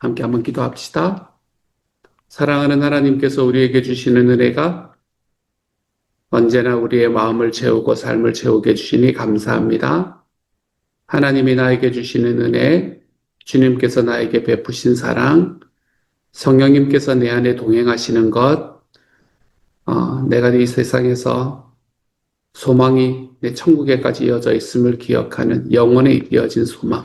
함께 한번 기도합시다. 사랑하는 하나님께서 우리에게 주시는 은혜가 언제나 우리의 마음을 채우고 삶을 채우게 해주시니 감사합니다. 하나님이 나에게 주시는 은혜, 주님께서 나에게 베푸신 사랑, 성령님께서 내 안에 동행하시는 것, 내가 이 세상에서 소망이 내 천국에까지 이어져 있음을 기억하는 영원에 이어진 소망.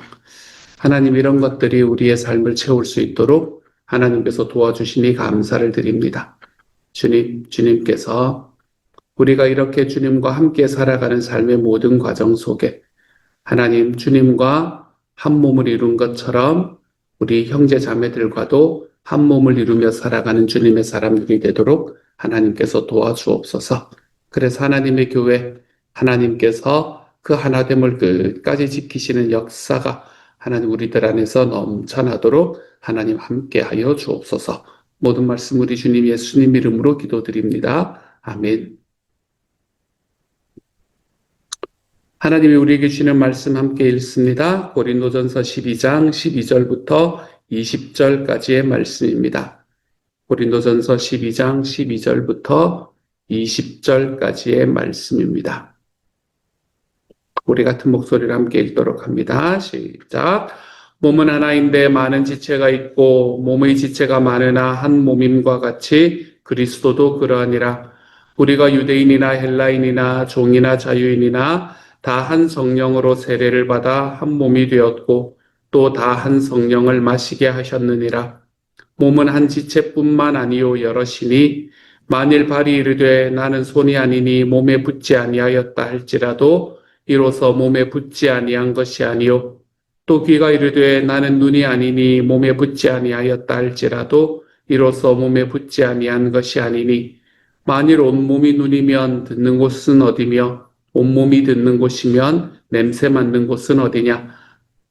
하나님 이런 것들이 우리의 삶을 채울 수 있도록 하나님께서 도와주시니 감사를 드립니다. 주님께서 우리가 이렇게 주님과 함께 살아가는 삶의 모든 과정 속에 하나님 주님과 한 몸을 이룬 것처럼 우리 형제 자매들과도 한 몸을 이루며 살아가는 주님의 사람들이 되도록 하나님께서 도와주옵소서. 그래서 하나님의 교회, 하나님께서 그 하나됨을 끝까지 지키시는 역사가 하나님 우리들 안에서 넘쳐나도록 하나님 함께하여 주옵소서. 모든 말씀 우리 주님 예수님 이름으로 기도드립니다. 아멘. 하나님이 우리에게 주시는 말씀 함께 읽습니다. 고린도전서 12장 12절부터 20절까지의 말씀입니다. 고린도전서 12장 12절부터 20절까지의 말씀입니다. 우리 같은 목소리를 함께 읽도록 합니다. 시작. 몸은 하나인데 많은 지체가 있고 몸의 지체가 많으나 한 몸임과 같이 그리스도도 그러하니라. 우리가 유대인이나 헬라인이나 종이나 자유인이나 다 한 성령으로 세례를 받아 한 몸이 되었고 또 다 한 성령을 마시게 하셨느니라. 몸은 한 지체뿐만 아니요 여럿이니 만일 발이 이르되 나는 손이 아니니 몸에 붙지 아니하였다 할지라도 이로써 몸에 붙지 아니한 것이 아니요 또 귀가 이르되 나는 눈이 아니니 몸에 붙지 아니하였다 할지라도 이로써 몸에 붙지 아니한 것이 아니니 만일 온몸이 눈이면 듣는 곳은 어디며 온몸이 듣는 곳이면 냄새 맡는 곳은 어디냐.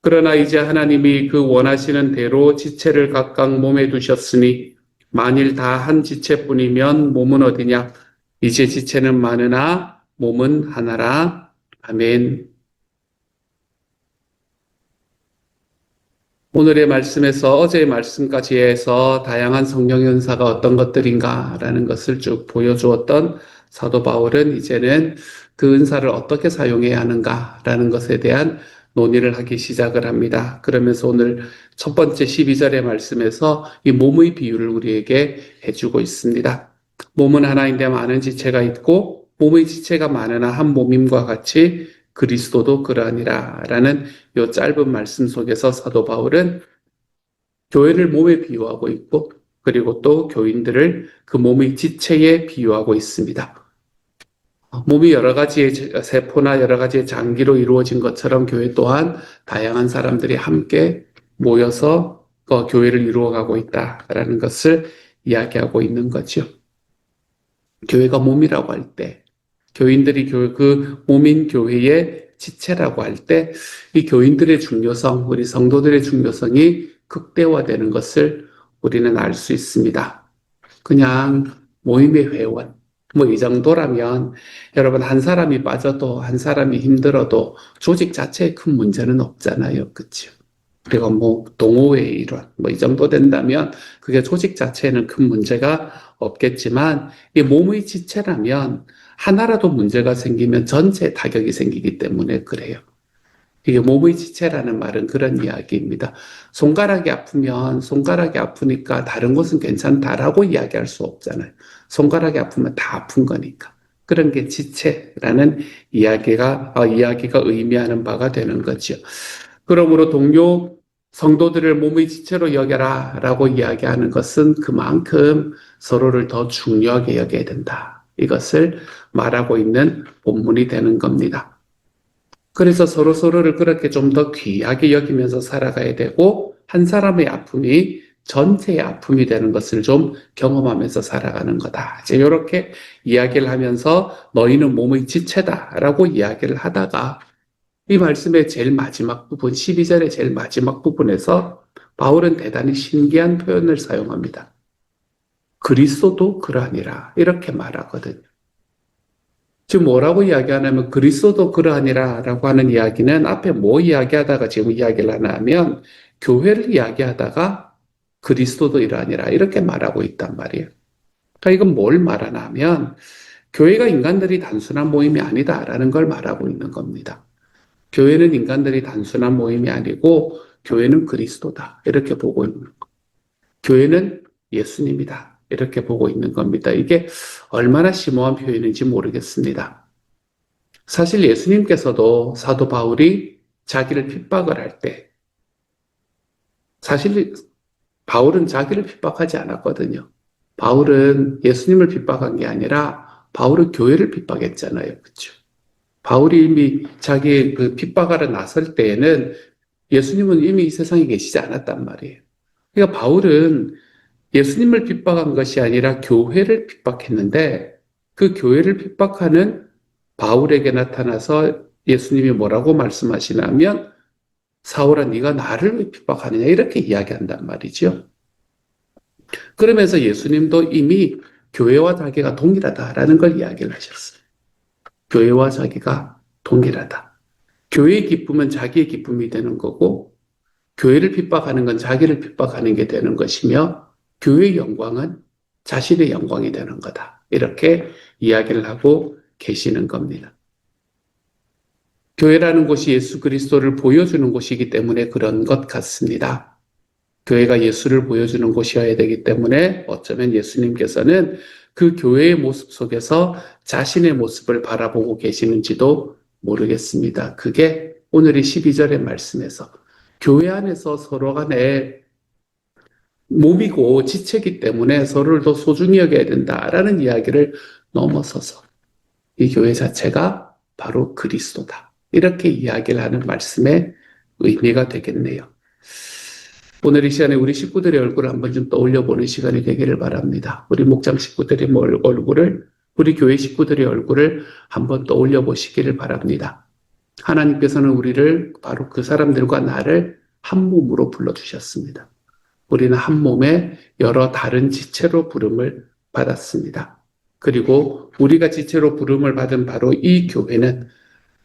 그러나 이제 하나님이 그 원하시는 대로 지체를 각각 몸에 두셨으니 만일 다 한 지체뿐이면 몸은 어디냐. 이제 지체는 많으나 몸은 하나라. 아멘. 오늘의 말씀에서 어제의 말씀까지 해서 다양한 성령 연사가 어떤 것들인가라는 것을 쭉 보여주었던 사도 바울은 이제는 그 은사를 어떻게 사용해야 하는가라는 것에 대한 논의를 하기 시작을 합니다. 그러면서 오늘 첫 번째 12절의 말씀에서 이 몸의 비유를 우리에게 해주고 있습니다. 몸은 하나인데 많은 지체가 있고 몸의 지체가 많으나 한 몸임과 같이 그리스도도 그러하니라 라는 이 짧은 말씀 속에서 사도 바울은 교회를 몸에 비유하고 있고 그리고 또 교인들을 그 몸의 지체에 비유하고 있습니다. 몸이 여러 가지의 세포나 여러 가지의 장기로 이루어진 것처럼 교회 또한 다양한 사람들이 함께 모여서 교회를 이루어가고 있다라는 것을 이야기하고 있는 거죠. 교회가 몸이라고 할 때, 교인들이 그 몸인 교회의 지체라고 할 때, 이 교인들의 중요성, 우리 성도들의 중요성이 극대화되는 것을 우리는 알 수 있습니다. 그냥 모임의 회원, 뭐 이 정도라면 여러분 한 사람이 빠져도 한 사람이 힘들어도 조직 자체에 큰 문제는 없잖아요. 그렇죠? 그리고 뭐 동호회의 일원 뭐 이 정도 된다면 그게 조직 자체에는 큰 문제가 없겠지만 이 몸의 지체라면 하나라도 문제가 생기면 전체에 타격이 생기기 때문에 그래요. 이게 몸의 지체라는 말은 그런 이야기입니다. 손가락이 아프면 손가락이 아프니까 다른 곳은 괜찮다라고 이야기할 수 없잖아요. 손가락이 아프면 다 아픈 거니까. 그런 게 지체라는 이야기가 의미하는 바가 되는 거죠. 그러므로 동료 성도들을 몸의 지체로 여겨라 라고 이야기하는 것은 그만큼 서로를 더 중요하게 여겨야 된다. 이것을 말하고 있는 본문이 되는 겁니다. 그래서 서로를 그렇게 좀 더 귀하게 여기면서 살아가야 되고 한 사람의 아픔이 전체의 아픔이 되는 것을 좀 경험하면서 살아가는 거다. 이제 이렇게 이야기를 하면서 너희는 몸의 지체다라고 이야기를 하다가 이 말씀의 제일 마지막 부분, 12절의 제일 마지막 부분에서 바울은 대단히 신기한 표현을 사용합니다. 그리스도도 그러하니라 이렇게 말하거든요. 지금 뭐라고 이야기하냐면 그리스도도 그러하니라 라고 하는 이야기는 앞에 뭐 이야기하다가 지금 이야기를 하나 하면 교회를 이야기하다가 그리스도도 이러하니라 이렇게 말하고 있단 말이에요. 그러니까 이건 뭘 말하나 하면 교회가 인간들이 단순한 모임이 아니다라는 걸 말하고 있는 겁니다. 교회는 인간들이 단순한 모임이 아니고 교회는 그리스도다 이렇게 보고 있는 거예요. 교회는 예수님이다 이렇게 보고 있는 겁니다. 이게 얼마나 심오한 표현인지 모르겠습니다. 사실 예수님께서도 사도 바울이 자기를 핍박을 할 때 사실 바울은 자기를 핍박하지 않았거든요. 바울은 예수님을 핍박한 게 아니라 바울은 교회를 핍박했잖아요. 그렇죠? 바울이 이미 자기 그 핍박하러 나설 때에는 예수님은 이미 이 세상에 계시지 않았단 말이에요. 그러니까 바울은 예수님을 핍박한 것이 아니라 교회를 핍박했는데 그 교회를 핍박하는 바울에게 나타나서 예수님이 뭐라고 말씀하시냐면 사울아 네가 나를 왜 핍박하느냐 이렇게 이야기한단 말이죠. 그러면서 예수님도 이미 교회와 자기가 동일하다라는 걸 이야기를 하셨어요. 교회와 자기가 동일하다. 교회의 기쁨은 자기의 기쁨이 되는 거고 교회를 핍박하는 건 자기를 핍박하는 게 되는 것이며 교회의 영광은 자신의 영광이 되는 거다. 이렇게 이야기를 하고 계시는 겁니다. 교회라는 곳이 예수 그리스도를 보여주는 곳이기 때문에 그런 것 같습니다. 교회가 예수를 보여주는 곳이어야 되기 때문에 어쩌면 예수님께서는 그 교회의 모습 속에서 자신의 모습을 바라보고 계시는지도 모르겠습니다. 그게 오늘 이 12절의 말씀에서 교회 안에서 서로 간에 몸이고 지체이기 때문에 서로를 더 소중히 여겨야 된다라는 이야기를 넘어서서 이 교회 자체가 바로 그리스도다. 이렇게 이야기를 하는 말씀의 의미가 되겠네요. 오늘 이 시간에 우리 식구들의 얼굴을 한번 좀 떠올려 보는 시간이 되기를 바랍니다. 우리 목장 식구들의 얼굴을, 우리 교회 식구들의 얼굴을 한번 떠올려 보시기를 바랍니다. 하나님께서는 우리를 바로 그 사람들과 나를 한 몸으로 불러주셨습니다. 우리는 한 몸의 여러 다른 지체로 부름을 받았습니다. 그리고 우리가 지체로 부름을 받은 바로 이 교회는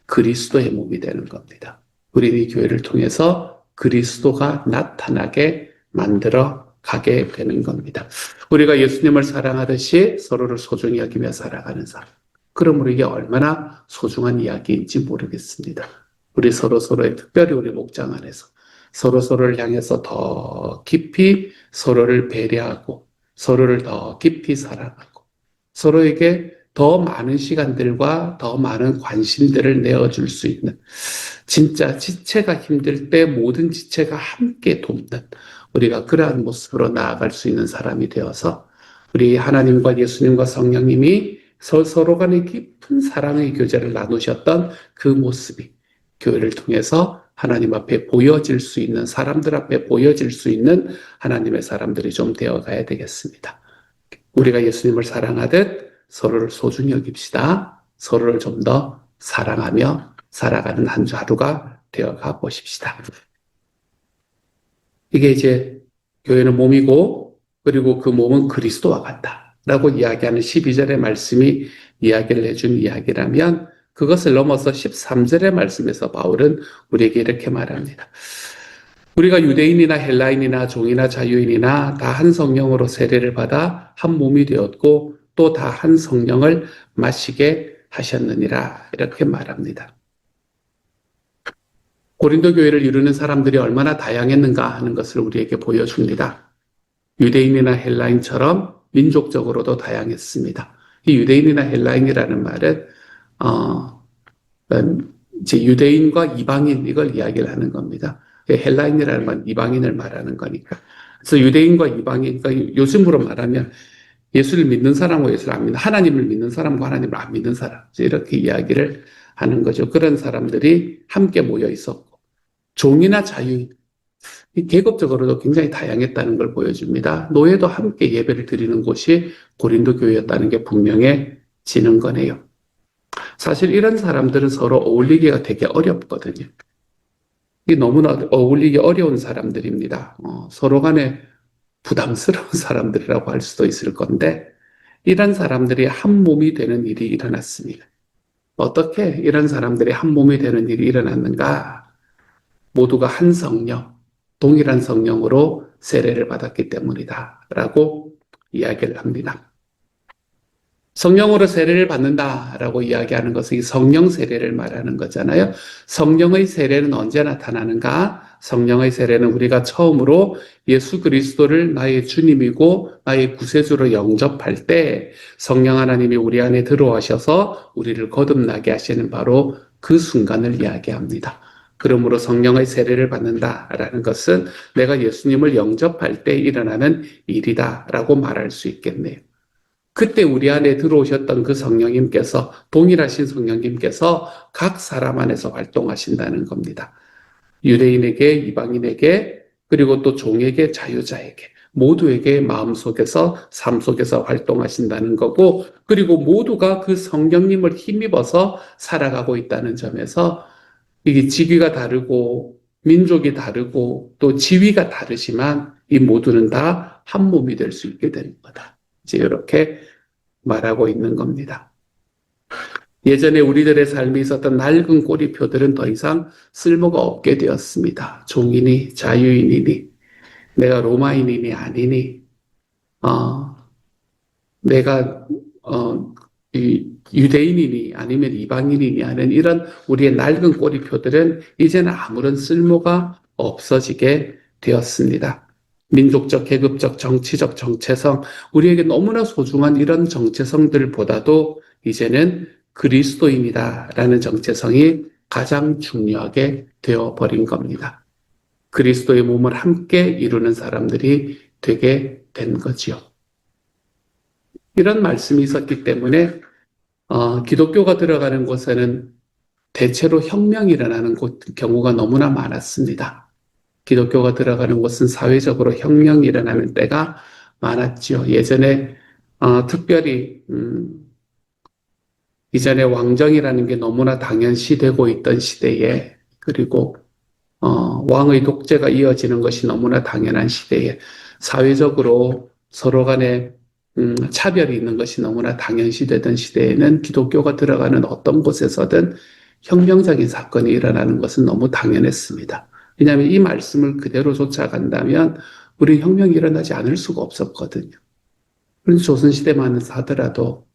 그리스도의 몸이 되는 겁니다. 우리는 이 교회를 통해서 그리스도가 나타나게 만들어 가게 되는 겁니다. 우리가 예수님을 사랑하듯이 서로를 소중히 여기며 살아가는 사람. 그러므로 이게 얼마나 소중한 이야기인지 모르겠습니다. 우리 서로서로의 특별히 우리 목장 안에서 서로서로를 향해서 더 깊이 서로를 배려하고 서로를 더 깊이 사랑하고 서로에게 더 많은 시간들과 더 많은 관심들을 내어줄 수 있는 진짜 지체가 힘들 때 모든 지체가 함께 돕는 우리가 그러한 모습으로 나아갈 수 있는 사람이 되어서 우리 하나님과 예수님과 성령님이 서로 간의 깊은 사랑의 교제를 나누셨던 그 모습이 교회를 통해서 하나님 앞에 보여질 수 있는 사람들 앞에 보여질 수 있는 하나님의 사람들이 좀 되어가야 되겠습니다. 우리가 예수님을 사랑하듯 서로를 소중히 여깁시다. 서로를 좀 더 사랑하며 살아가는 한 주 하루가 되어가 보십시다. 이게 이제 교회는 몸이고 그리고 그 몸은 그리스도와 같다 라고 이야기하는 12절의 말씀이 이야기를 해준 이야기라면 그것을 넘어서 13절의 말씀에서 바울은 우리에게 이렇게 말합니다. 우리가 유대인이나 헬라인이나 종이나 자유인이나 다 한 성령으로 세례를 받아 한 몸이 되었고 또 다 한 성령을 마시게 하셨느니라 이렇게 말합니다. 고린도 교회를 이루는 사람들이 얼마나 다양했는가 하는 것을 우리에게 보여줍니다. 유대인이나 헬라인처럼 민족적으로도 다양했습니다. 이 유대인이나 헬라인이라는 말은 이제 유대인과 이방인 이걸 이야기를 하는 겁니다. 헬라인이라는 건 이방인을 말하는 거니까. 그래서 유대인과 이방인, 그러니까 요즘으로 말하면 예수를 믿는 사람과 예수를 안 믿는, 하나님을 믿는 사람과 하나님을 안 믿는 사람, 이렇게 이야기를 하는 거죠. 그런 사람들이 함께 모여 있었고, 종이나 자유인, 계급적으로도 굉장히 다양했다는 걸 보여줍니다. 노예도 함께 예배를 드리는 곳이 고린도 교회였다는 게 분명해지는 거네요. 사실 이런 사람들은 서로 어울리기가 되게 어렵거든요. 이게 너무나 어울리기 어려운 사람들입니다. 서로 간에 부담스러운 사람들이라고 할 수도 있을 건데, 이런 사람들이 한 몸이 되는 일이 일어났습니다. 어떻게 이런 사람들이 한 몸이 되는 일이 일어났는가? 모두가 한 성령, 동일한 성령으로 세례를 받았기 때문이다. 라고 이야기를 합니다. 성령으로 세례를 받는다라고 이야기하는 것은 이 성령 세례를 말하는 거잖아요. 성령의 세례는 언제 나타나는가? 성령의 세례는 우리가 처음으로 예수 그리스도를 나의 주님이고 나의 구세주로 영접할 때 성령 하나님이 우리 안에 들어오셔서 우리를 거듭나게 하시는 바로 그 순간을 이야기합니다. 그러므로 성령의 세례를 받는다라는 것은 내가 예수님을 영접할 때 일어나는 일이다라고 말할 수 있겠네요. 그때 우리 안에 들어오셨던 그 성령님께서, 동일하신 성령님께서 각 사람 안에서 활동하신다는 겁니다. 유대인에게, 이방인에게, 그리고 또 종에게, 자유자에게, 모두에게 마음속에서, 삶 속에서 활동하신다는 거고, 그리고 모두가 그 성령님을 힘입어서 살아가고 있다는 점에서 이게 직위가 다르고, 민족이 다르고, 또 지위가 다르지만 이 모두는 다 한 몸이 될 수 있게 되는 거다. 이제 이렇게 말하고 있는 겁니다. 예전에 우리들의 삶에 있었던 낡은 꼬리표들은 더 이상 쓸모가 없게 되었습니다. 종이니 자유인이니 내가 로마인이니 아니니 내가 유대인이니 아니면 이방인이니 하는 이런 우리의 낡은 꼬리표들은 이제는 아무런 쓸모가 없어지게 되었습니다. 민족적, 계급적, 정치적 정체성, 우리에게 너무나 소중한 이런 정체성들보다도 이제는 그리스도인이다라는 정체성이 가장 중요하게 되어버린 겁니다. 그리스도의 몸을 함께 이루는 사람들이 되게 된 거지요. 이런 말씀이 있었기 때문에 기독교가 들어가는 곳에는 대체로 혁명이 일어나는 경우가 너무나 많았습니다. 기독교가 들어가는 곳은 사회적으로 혁명이 일어나는 때가 많았죠. 예전에 특별히 이전에 왕정이라는 게 너무나 당연시되고 있던 시대에, 그리고 왕의 독재가 이어지는 것이 너무나 당연한 시대에, 사회적으로 서로 간에 차별이 있는 것이 너무나 당연시되던 시대에는 기독교가 들어가는 어떤 곳에서든 혁명적인 사건이 일어나는 것은 너무 당연했습니다. 왜냐하면 이 말씀을 그대로 쫓아간다면 우리 혁명이 일어나지 않을 수가 없었거든요. 그래서 조선시대만 하더라도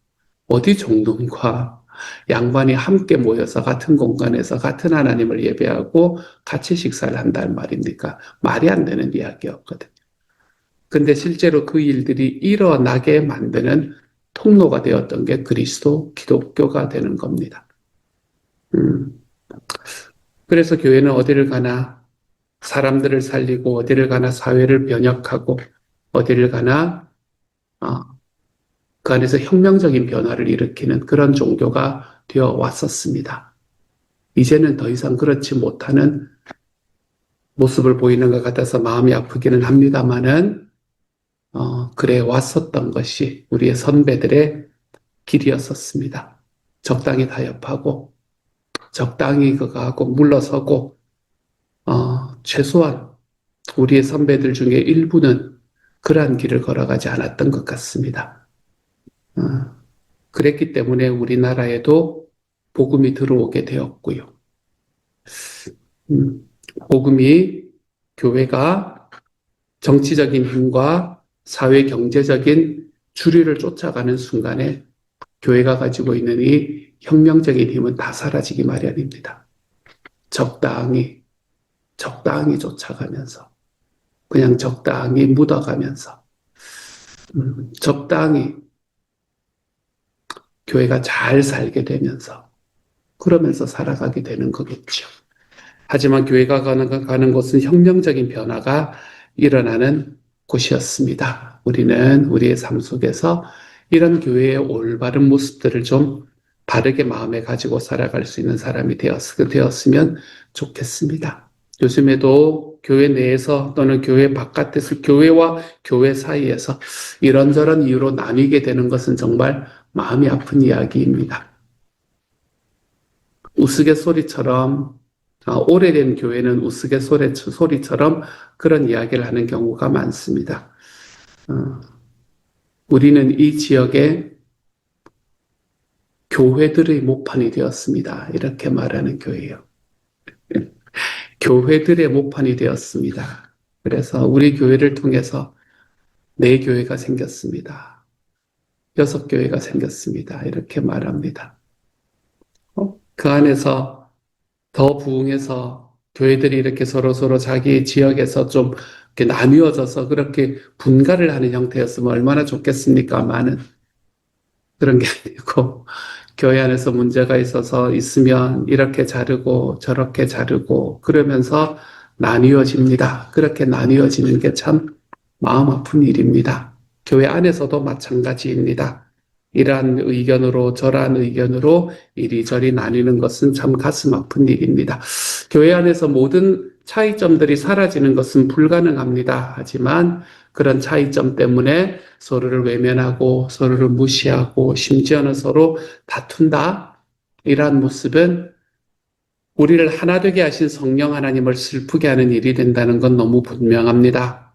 어디 종놈과 양반이 함께 모여서 같은 공간에서 같은 하나님을 예배하고 같이 식사를 한다는 말입니까? 말이 안 되는 이야기였거든요. 근데 실제로 그 일들이 일어나게 만드는 통로가 되었던 게 그리스도 기독교가 되는 겁니다. 그래서 교회는 어디를 가나 사람들을 살리고 어디를 가나 사회를 변혁하고 어디를 가나 그 안에서 혁명적인 변화를 일으키는 그런 종교가 되어 왔었습니다. 이제는 더 이상 그렇지 못하는 모습을 보이는 것 같아서 마음이 아프기는 합니다만은 그래 왔었던 것이 우리의 선배들의 길이었었습니다. 적당히 타협하고 적당히 그거 하고 물러서고 최소한 우리의 선배들 중에 일부는 그러한 길을 걸어가지 않았던 것 같습니다. 그랬기 때문에 우리나라에도 복음이 들어오게 되었고요. 복음이 교회가 정치적인 힘과 사회 경제적인 주류를 쫓아가는 순간에 교회가 가지고 있는 이 혁명적인 힘은 다 사라지기 마련입니다. 적당히 쫓아가면서 그냥 적당히 묻어가면서 적당히 교회가 잘 살게 되면서 그러면서 살아가게 되는 거겠죠. 하지만 교회가 가는 곳은 혁명적인 변화가 일어나는 곳이었습니다. 우리는 우리의 삶 속에서 이런 교회의 올바른 모습들을 좀 바르게 마음에 가지고 살아갈 수 있는 사람이 되었으면 좋겠습니다. 요즘에도 교회 내에서 또는 교회 바깥에서 교회와 교회 사이에서 이런저런 이유로 나뉘게 되는 것은 정말 마음이 아픈 이야기입니다. 우스갯소리처럼 오래된 교회는 우스갯소리처럼 그런 이야기를 하는 경우가 많습니다. 우리는 이 지역에 교회들의 목판이 되었습니다. 이렇게 말하는 교회예요. 교회들의 목판이 되었습니다. 그래서 우리 교회를 통해서 네 교회가 생겼습니다. 6교회가 생겼습니다. 이렇게 말합니다. 그 안에서 더 부흥해서 교회들이 이렇게 서로서로 자기 지역에서 좀 이렇게 나뉘어져서 그렇게 분가를 하는 형태였으면 얼마나 좋겠습니까? 많은 그런 게 아니고 교회 안에서 문제가 있으면 이렇게 자르고 저렇게 자르고 그러면서 나뉘어집니다. 그렇게 나뉘어지는 게 참 마음 아픈 일입니다. 교회 안에서도 마찬가지입니다. 이러한 의견으로 저러한 의견으로 이리저리 나뉘는 것은 참 가슴 아픈 일입니다. 교회 안에서 모든 차이점들이 사라지는 것은 불가능합니다. 하지만 그런 차이점 때문에 서로를 외면하고 서로를 무시하고 심지어는 서로 다툰다. 이러한 모습은 우리를 하나 되게 하신 성령 하나님을 슬프게 하는 일이 된다는 건 너무 분명합니다.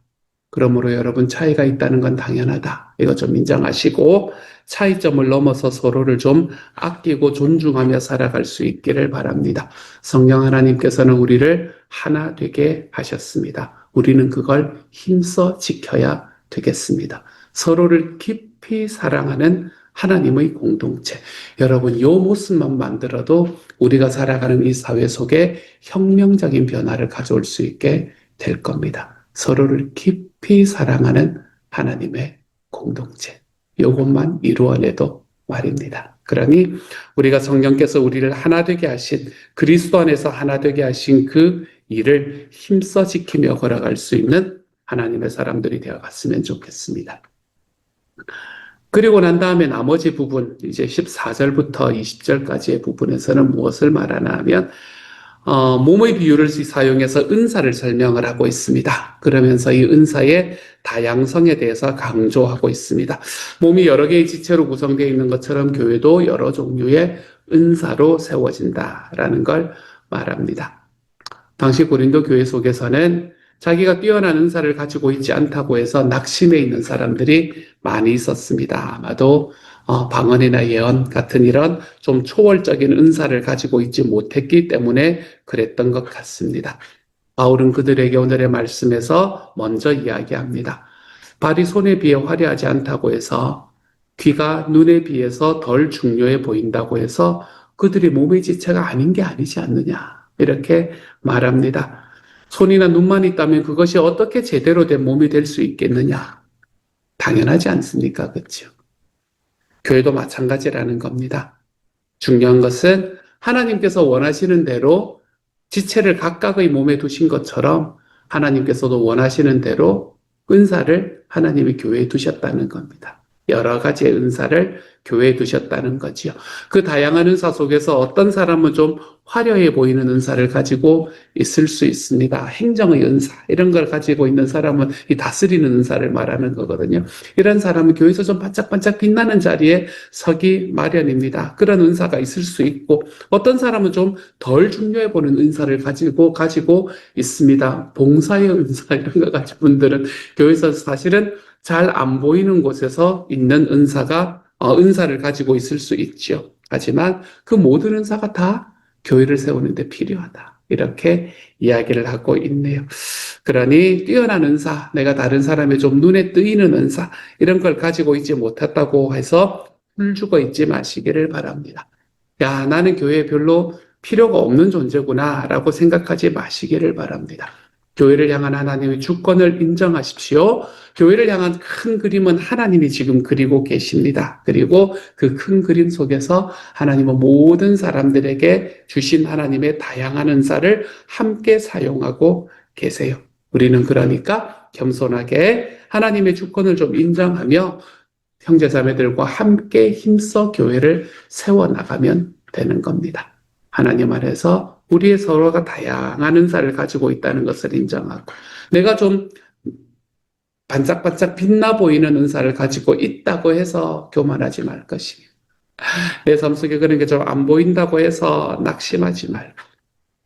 그러므로 여러분 차이가 있다는 건 당연하다. 이거 좀 인정하시고 차이점을 넘어서 서로를 좀 아끼고 존중하며 살아갈 수 있기를 바랍니다. 성령 하나님께서는 우리를 하나 되게 하셨습니다. 우리는 그걸 힘써 지켜야 되겠습니다. 서로를 깊이 사랑하는 하나님의 공동체. 여러분, 이 모습만 만들어도 우리가 살아가는 이 사회 속에 혁명적인 변화를 가져올 수 있게 될 겁니다. 서로를 깊이 사랑하는 하나님의 공동체. 이것만 이루어내도 말입니다. 그러니 우리가 성령께서 우리를 하나 되게 하신 그리스도 안에서 하나 되게 하신 그 일을 힘써 지키며 걸어갈 수 있는 하나님의 사람들이 되어 갔으면 좋겠습니다. 그리고 난 다음에 나머지 부분, 이제 14절부터 20절까지의 부분에서는 무엇을 말하나 하면, 몸의 비유를 사용해서 은사를 설명을 하고 있습니다. 그러면서 이 은사의 다양성에 대해서 강조하고 있습니다. 몸이 여러 개의 지체로 구성되어 있는 것처럼 교회도 여러 종류의 은사로 세워진다라는 걸 말합니다. 당시 고린도 교회 속에서는 자기가 뛰어난 은사를 가지고 있지 않다고 해서 낙심해 있는 사람들이 많이 있었습니다. 아마도 방언이나 예언 같은 이런 좀 초월적인 은사를 가지고 있지 못했기 때문에 그랬던 것 같습니다. 바울은 그들에게 오늘의 말씀에서 먼저 이야기합니다. 발이 손에 비해 화려하지 않다고 해서 귀가 눈에 비해서 덜 중요해 보인다고 해서 그들이 몸의 지체가 아닌 게 아니지 않느냐. 이렇게 말합니다. 손이나 눈만 있다면 그것이 어떻게 제대로 된 몸이 될 수 있겠느냐? 당연하지 않습니까? 그렇죠? 교회도 마찬가지라는 겁니다. 중요한 것은 하나님께서 원하시는 대로 지체를 각각의 몸에 두신 것처럼 하나님께서도 원하시는 대로 은사를 하나님이 교회에 두셨다는 겁니다. 여러 가지의 은사를 교회에 두셨다는 거지요. 그 다양한 은사 속에서 어떤 사람은 좀 화려해 보이는 은사를 가지고 있을 수 있습니다. 행정의 은사 이런 걸 가지고 있는 사람은 이 다스리는 은사를 말하는 거거든요. 이런 사람은 교회에서 좀 반짝반짝 빛나는 자리에 서기 마련입니다. 그런 은사가 있을 수 있고 어떤 사람은 좀 덜 중요해 보이는 은사를 가지고 있습니다. 봉사의 은사 이런 거 가지고 분들은 교회에서 사실은 잘 안 보이는 곳에서 있는 은사를 가지고 있을 수 있죠. 하지만 그 모든 은사가 다 교회를 세우는데 필요하다. 이렇게 이야기를 하고 있네요. 그러니 뛰어난 은사, 내가 다른 사람의 좀 눈에 뜨이는 은사, 이런 걸 가지고 있지 못했다고 해서 훌죽어 있지 마시기를 바랍니다. 야, 나는 교회에 별로 필요가 없는 존재구나 라고 생각하지 마시기를 바랍니다. 교회를 향한 하나님의 주권을 인정하십시오. 교회를 향한 큰 그림은 하나님이 지금 그리고 계십니다. 그리고 그 큰 그림 속에서 하나님은 모든 사람들에게 주신 하나님의 다양한 은사를 함께 사용하고 계세요. 우리는 그러니까 겸손하게 하나님의 주권을 좀 인정하며 형제자매들과 함께 힘써 교회를 세워나가면 되는 겁니다. 하나님 안에서 우리의 서로가 다양한 은사를 가지고 있다는 것을 인정하고 내가 좀 반짝반짝 빛나 보이는 은사를 가지고 있다고 해서 교만하지 말 것이며 내 삶 속에 그런 게 좀 안 보인다고 해서 낙심하지 말고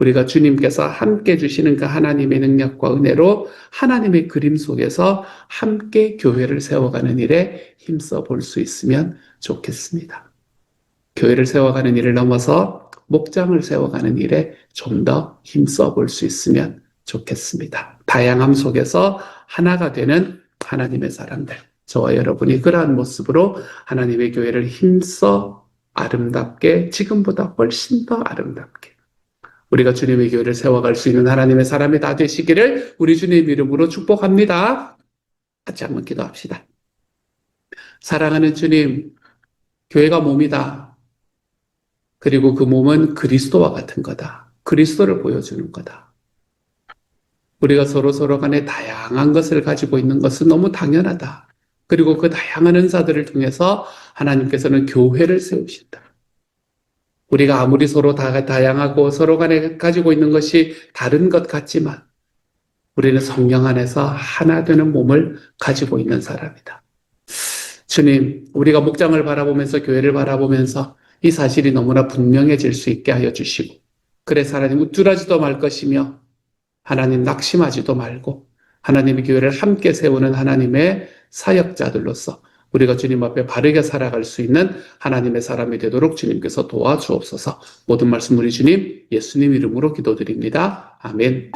우리가 주님께서 함께 주시는 그 하나님의 능력과 은혜로 하나님의 그림 속에서 함께 교회를 세워가는 일에 힘써 볼 수 있으면 좋겠습니다. 교회를 세워가는 일을 넘어서 목장을 세워가는 일에 좀 더 힘써 볼 수 있으면 좋겠습니다. 다양함 속에서 하나가 되는 하나님의 사람들. 저와 여러분이 그러한 모습으로 하나님의 교회를 힘써 아름답게, 지금보다 훨씬 더 아름답게 우리가 주님의 교회를 세워갈 수 있는 하나님의 사람이 다 되시기를 우리 주님 이름으로 축복합니다. 같이 한번 기도합시다. 사랑하는 주님, 교회가 몸이다. 그리고 그 몸은 그리스도와 같은 거다. 그리스도를 보여주는 거다. 우리가 서로 간에 다양한 것을 가지고 있는 것은 너무 당연하다. 그리고 그 다양한 은사들을 통해서 하나님께서는 교회를 세우신다. 우리가 아무리 서로 다양하고 서로 간에 가지고 있는 것이 다른 것 같지만 우리는 성령 안에서 하나 되는 몸을 가지고 있는 사람이다. 주님, 우리가 목장을 바라보면서 교회를 바라보면서 이 사실이 너무나 분명해질 수 있게 하여 주시고 그래서 하나님 우쭐하지도 말 것이며 하나님 낙심하지도 말고 하나님의 교회를 함께 세우는 하나님의 사역자들로서 우리가 주님 앞에 바르게 살아갈 수 있는 하나님의 사람이 되도록 주님께서 도와주옵소서. 모든 말씀 우리 주님 예수님 이름으로 기도드립니다. 아멘.